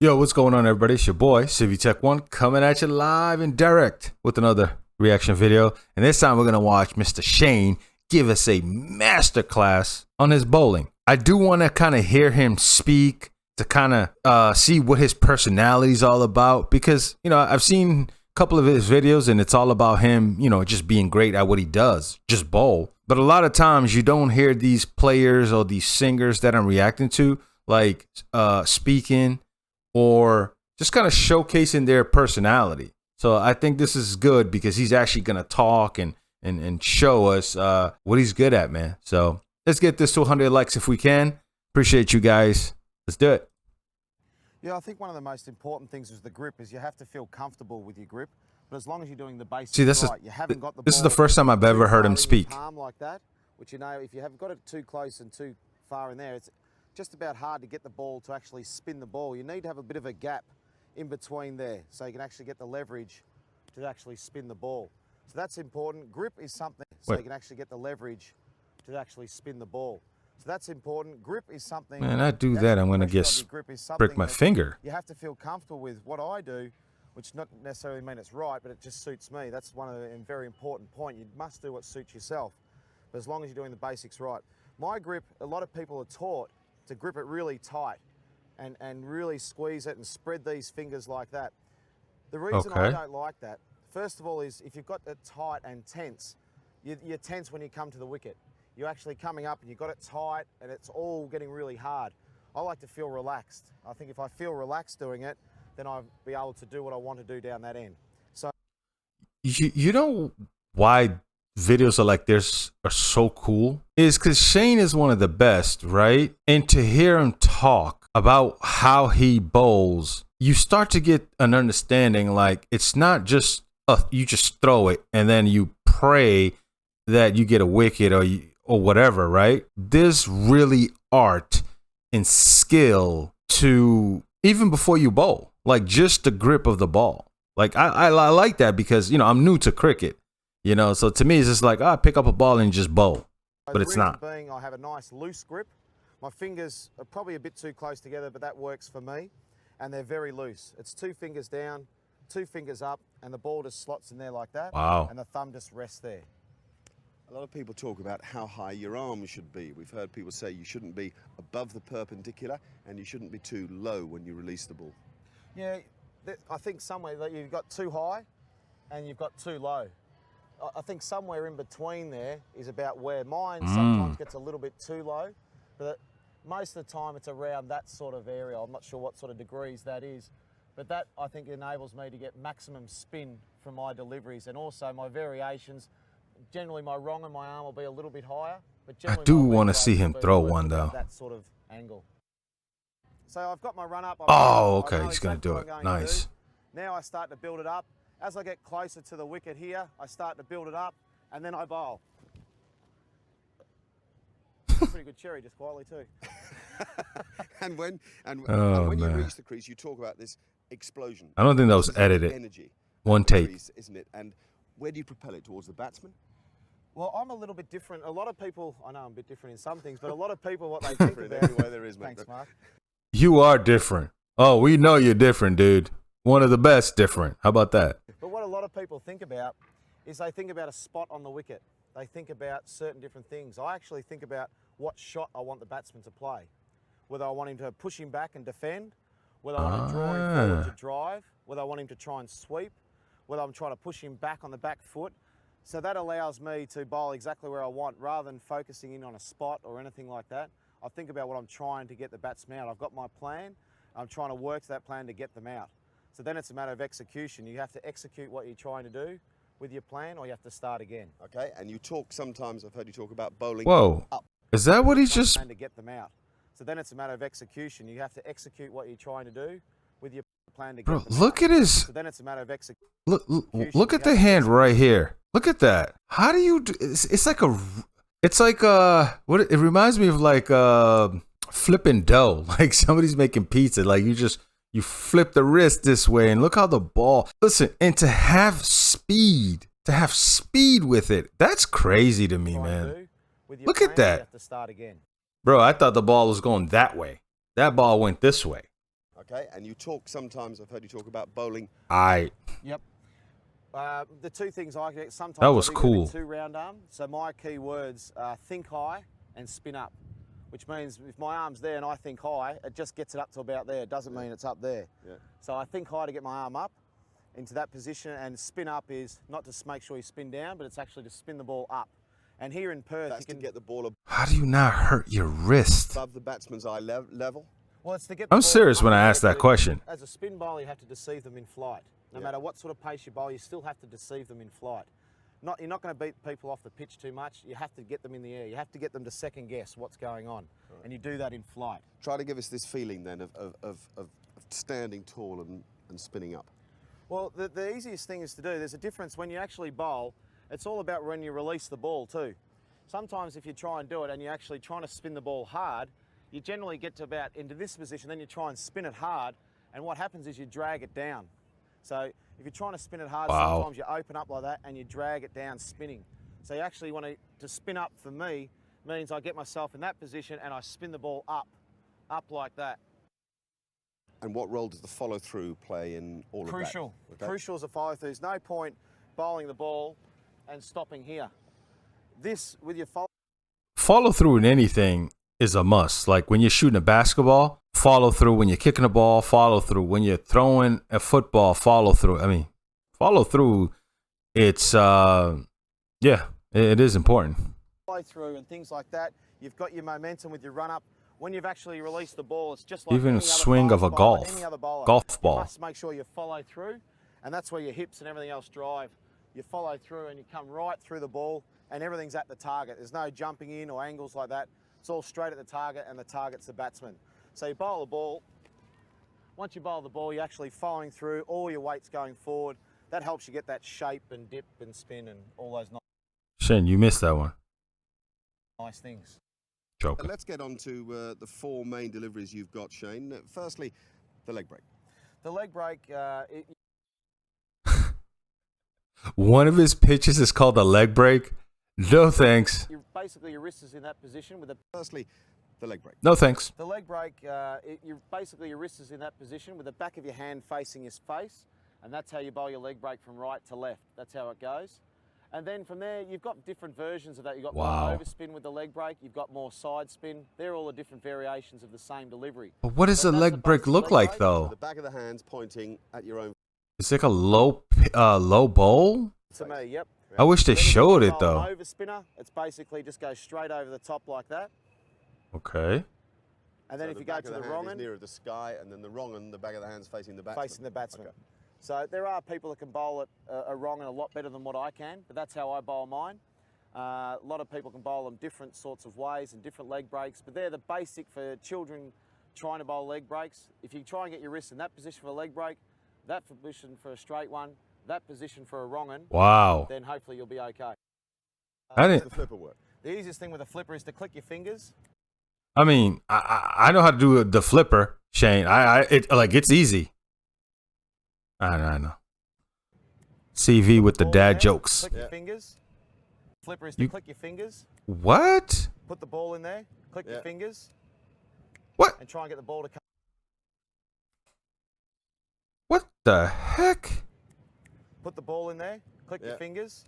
Yo, what's going on, everybody? It's your boy, CVTech1, coming at you live and direct with another reaction video. And this time we're going to watch Mr. Shane give us a masterclass on his bowling. I do want to kind of hear him speak to kind of see what his personality is all about. Because, you know, I've seen a couple of his videos and it's all about him, you know, just being great at what he does, just bowl. But a lot of times you don't hear these players or these singers that I'm reacting to, like speaking or just kind of showcasing their personality. So I think this is good because he's actually going to talk and show us what he's good at, man. So let's get this to 100 likes if we can. Appreciate you guys. Let's do it. Yeah, I think one of the most important things is the grip, is you have to feel comfortable with your grip. But as long as you're doing the basics right, you haven't got the this is the first time I've ever heard him speak. Palm like that, which, you know, if you have got it too close and too far in there, it's just about hard to get the ball to actually spin the ball. You need to have a bit of a gap in between there so you can actually get the leverage to actually spin the ball. So that's important. Grip is something so you can actually get the leverage to actually spin the ball. So that's important. Grip is something. Man, I do that, I'm gonna break my finger. You have to feel comfortable with what I do, which not necessarily mean it's right, but it just suits me. That's one of the very important point. You must do what suits yourself, but as long as you're doing the basics right. My grip, a lot of people are taught to grip it really tight and really squeeze it and spread these fingers like that. The reason I don't like that, first of all, is if you've got it tight and tense, you're tense when you come to the wicket. You're actually coming up and you've got it tight and it's all getting really hard. I like to feel relaxed. I think if I feel relaxed doing it, then I'll be able to do what I want to do down that end. So, you know why videos are like this are so cool? Is because Shane is one of the best, right? And to hear him talk about how he bowls, you start to get an understanding. Like, it's not just you just throw it and then you pray that you get a wicket or whatever, right? There's really art and skill to even before you bowl, like just the grip of the ball. Like I like that because, you know, I'm new to cricket, you know, so to me it's just like, I pick up a ball and just bowl, but it's not. Being I have a nice loose grip. My fingers are probably a bit too close together, but that works for me, and they're very loose. It's 2 fingers down, 2 fingers up, and the ball just slots in there like that. Wow. And the thumb just rests there. A lot of people talk about how high your arm should be. We've heard people say you shouldn't be above the perpendicular and you shouldn't be too low when you release the ball. Yeah, I think somewhere that you've got too high and you've got too low. I think somewhere in between there is about where mine sometimes gets a little bit too low, but most of the time it's around that sort of area. I'm not sure what sort of degrees that is, but that I think enables me to get maximum spin from my deliveries, and also my variations. Generally, my wrong and my arm will be a little bit higher, but I do want to see him throw one though. That sort of angle. So I've got my run up. Oh, okay, he's gonna do it. Nice. Now I start to build it up. As I get closer to the wicket here, I start to build it up, and then I bowl. Pretty good cherry, just quietly too. and when you reach the crease, you talk about this explosion. I don't think that was edited. Energy. One take. Crease, isn't it? And where do you propel it? Towards the batsman? Well, I'm a little bit different. A lot of people, I know I'm a bit different in some things, but a lot of people, what they think about everywhere there is, mate. Thanks, Mark. You are different. Oh, we know you're different, dude. One of the best different. How about that? But what a lot of people think about is they think about a spot on the wicket. They think about certain different things. I actually think about what shot I want the batsman to play. Whether I want him to push him back and defend, whether I want to draw him forward to drive, whether I want him to try and sweep, whether I'm trying to push him back on the back foot. So that allows me to bowl exactly where I want rather than focusing in on a spot or anything like that. I think about what I'm trying to get the batsman out. I've got my plan. I'm trying to work to that plan to get them out. So then it's a matter of execution. You have to execute what you're trying to do with your plan, or you have to start again. Okay, and you talk sometimes, I've heard you talk about bowling up. Is that what he's just... To get them out. So then it's a matter of execution. You have to execute what you're trying to do with your plan to get them out. Look at his... So then it's a matter of execution. Look at the hand right here. Look at that. How do you do... It's like a... It's like what it reminds me of, like flipping dough. Like somebody's making pizza. Like you flip the wrist this way and look how the ball. Listen, and to have speed with it. That's crazy to me, man. Look at that. To start again. Bro, I thought the ball was going that way. That ball went this way. Okay, and you talk sometimes, I've heard you talk about bowling. Yep. The two things I get, sometimes That was I do get a bit cool. too round arm. So my key words are think high and spin up, which means if my arm's there and I think high, it just gets it up to about there. It doesn't mean it's up there. Yeah. So I think high to get my arm up into that position, and spin up is not to make sure you spin down, but it's actually to spin the ball up. And here in Perth, That's you can to get the ball How do you not hurt your wrist? above the batsman's eye level. Well, it's to get the I'm ball serious when I up ask that there. question. As a spin bowler, you have to deceive them in flight. No matter what sort of pace you bowl, you still have to deceive them in flight. You're not going to beat people off the pitch too much. You have to get them in the air. You have to get them to second guess what's going on. Right. And you do that in flight. Try to give us this feeling then of standing tall and spinning up. Well, the easiest thing is to do, there's a difference when you actually bowl. It's all about when you release the ball too. Sometimes if you try and do it and you're actually trying to spin the ball hard, you generally get to about into this position, then you try and spin it hard, and what happens is you drag it down. So if you're trying to spin it hard, sometimes you open up like that and you drag it down spinning. So you actually want to spin up, for me, means I get myself in that position and I spin the ball up like that. And what role does the follow through play in all of that? Crucial. Okay. Crucial is the follow through. There's no point bowling the ball and stopping here. This, with your Follow through in anything is a must. Like when you're shooting a basketball, follow through. When you're kicking a ball, follow through. When you're throwing a football, follow through. I mean, follow through. It's it is important. follow through and things like that. You've got your momentum with your run up. When you've actually released the ball, it's just like Even any a other swing of a bowler, golf any other bowler. golf ball. You must make sure you follow through, and that's where your hips and everything else drive. You follow through and you come right through the ball, and everything's at the target. There's no jumping in or angles like that. It's all straight at the target, and the target's the batsman. So you bowl the ball. Once you bowl the ball, you're actually following through. All your weight's going forward. That helps you get that shape and dip and spin and all those Shane, you missed that one. nice things. Joker. Let's get on to the four main deliveries you've got, Shane. Firstly, the leg break. The leg break, One of his pitches is called a leg break. No thanks. basically your wrist is in that position with the Firstly, the leg break. No thanks. The leg break, basically your wrist is in that position with the back of your hand facing his face, and that's how you bowl your leg break from right to left. That's how it goes. And then from there, you've got different versions of that. You've got more overspin with the leg break. You've got more side spin. They're all the different variations of the same delivery. But what does But a that's leg the break basic look leg like, break. though? The back of the hands pointing at your own. It's like a low bowl. To me, yep. I wish they Then if you showed bowl it, though. An overspinner, it's basically just go straight over the top like that. Okay. And then So if the you go back to of the hand wrong is end, nearer the sky, and then the wrong end, the back of the hands facing the batsman. facing the batsman. Okay. So there are people that can bowl it a wrong and a lot better than what I can, but that's how I bowl mine. A lot of people can bowl them different sorts of ways and different leg breaks, but they're the basic for children trying to bowl leg breaks. If you try and get your wrist in that position for a leg break, that position for a straight one, that position for a wrong one, Wow. then hopefully you'll be okay. I Does didn't. the flipper work? The easiest thing with a flipper is to click your fingers. I mean, I know how to do the flipper, Shane. It's easy. I know. CV with the Ball dad there, jokes. Click your fingers. Flipper is to click your fingers. What? Put the ball in there. Click your fingers. What? And try and get the ball to come. What the heck? Put the ball in there. Click your fingers.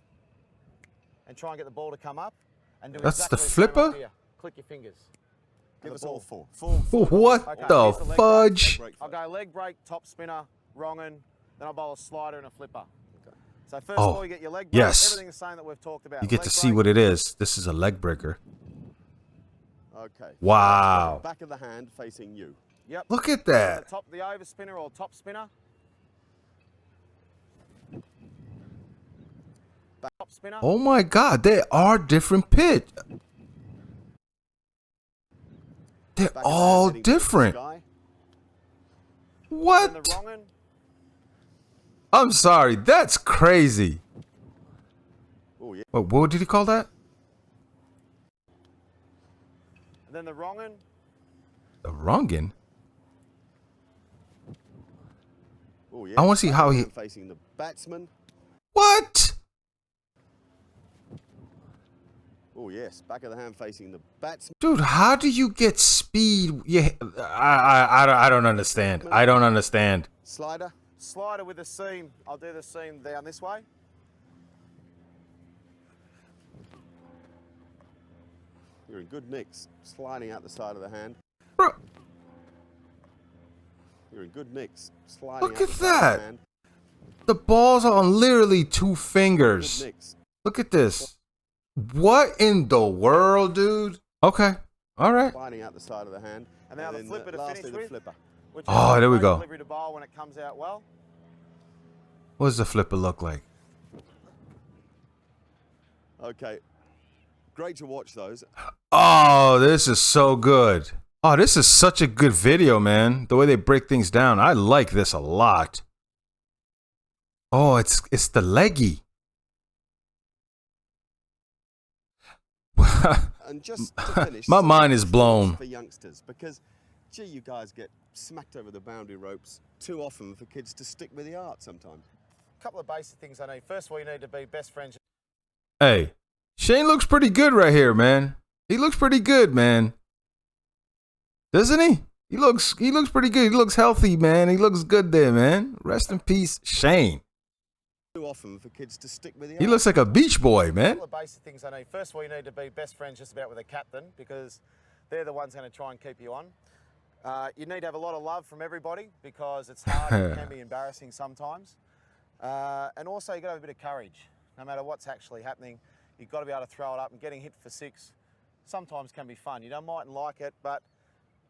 And try and get the ball to come up. And do That's the exactly same up flipper? here. Click your fingers. Give And us the all ball. four. What Okay, the here's the leg fudge? break. I'll go leg break, top spinner, wrong un, then I'll bowl a slider and a flipper. Okay. So first Oh, of all, you get your leg break, yes. everything the same that we've talked about. You get Leg to see break, what it is. This is a leg breaker. Okay. Wow. Back of the hand facing you. Yep. Look at The that. top, the overspinner or top spinner. Top spinner. Oh my God, they are different pitch. They're Back of the hand all heading towards the different. sky. Then the What? wrong un. I'm sorry, that's crazy. Oh yeah. What did he call that? And then the wrong un. The wrongin. Oh yeah. I wanna see Back how of the he- hand facing the batsman. What? Oh Oh yes, back of the hand facing the batsman. Dude, how do you get speed? Yeah, I don't understand. I don't understand. Slider. Slider with the seam. I'll do the seam down this way. You're in good mix. Sliding out the side of the hand. Bro, You're in good mix. Sliding look out at the side of that. the hand. The balls are on literally 2 Good fingers. mix. Look at this. What in the world, dude? Okay. All right. Sliding out the side of the hand. And now the flipper to lastly finish the with. flipper. Which Oh, is there we great go. Delivery to bowl when it comes out well. What does the flipper look like? Okay. Great to watch those. Oh, this is so good. Oh, this is such a good video, man. The way they break things down. I like this a lot. Oh, it's the leggy. And just to finish, My some mind is blown. for youngsters, because gee, you guys get smacked over the boundary ropes too often for kids to stick with the art sometimes. A couple of basic things I need. First of all, you need to be best friends. Hey, Shane looks pretty good right here, man. He looks pretty good, man. Doesn't he? He looks pretty good. He looks healthy, man. He looks good there, man. Rest in peace, Shane. Too often for kids to stick with the He art. looks like a beach boy, A man. couple of basic things I need. First of all, you need to be best friends just about with a captain, because they're the ones going to try and keep you on. You need to have a lot of love from everybody, because it's hard and it can be embarrassing sometimes. And also, you've got to have a bit of courage. No matter what's actually happening, you've got to be able to throw it up, and getting hit for 6 sometimes can be fun. You don't mightn't like it, but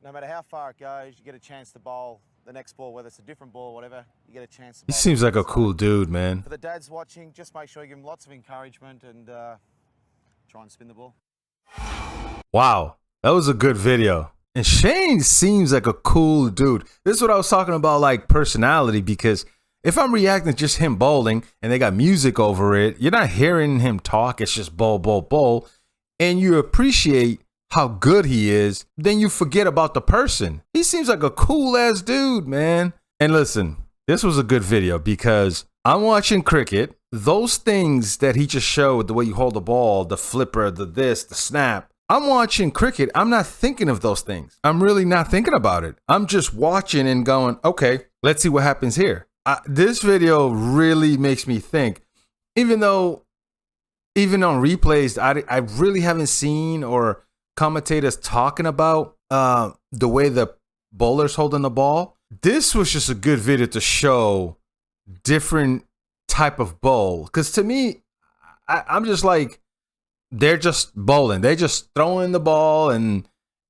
no matter how far it goes, you get a chance to bowl the next ball, whether it's a different ball or whatever, you get a chance to He bowl. seems like a cool dude, man. For the dads watching, just make sure you give them lots of encouragement and try and spin the ball. Wow, that was a good video. And Shane seems like a cool dude. This is what I was talking about, like personality, because if I'm reacting to just him bowling and they got music over it, you're not hearing him talk. It's just bowl, bowl, bowl. And you appreciate how good he is, then you forget about the person. He seems like a cool ass dude, man. And listen, this was a good video because I'm watching cricket. Those things that he just showed, the way you hold the ball, the flipper, the this, the snap. I'm watching cricket. I'm not thinking of those things. I'm really not thinking about it. I'm just watching and going, okay, let's see what happens here. This video really makes me think, even though, even on replays, I really haven't seen or commentators talking about the way the bowler's holding the ball. This was just a good video to show different type of bowl. Because to me, I'm just like, they're just bowling. They're just throwing the ball and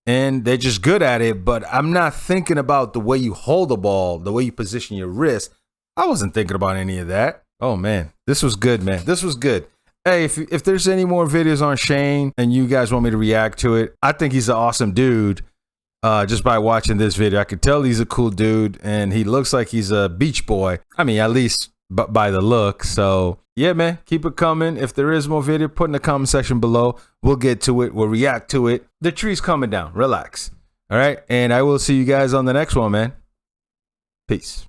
they're just good at it. But I'm not thinking about the way you hold the ball, the way you position your wrist. I wasn't thinking about any of that. Oh, man. This was good, man. This was good. Hey, if there's any more videos on Shane and you guys want me to react to it, I think he's an awesome dude. Just by watching this video, I could tell he's a cool dude and he looks like he's a beach boy. I mean, at least by the look. So yeah, man, keep it coming. If there is more video, put in the comment section below. We'll get to it. We'll react to it. The tree's coming down. Relax. All right. And I will see you guys on the next one, man. Peace.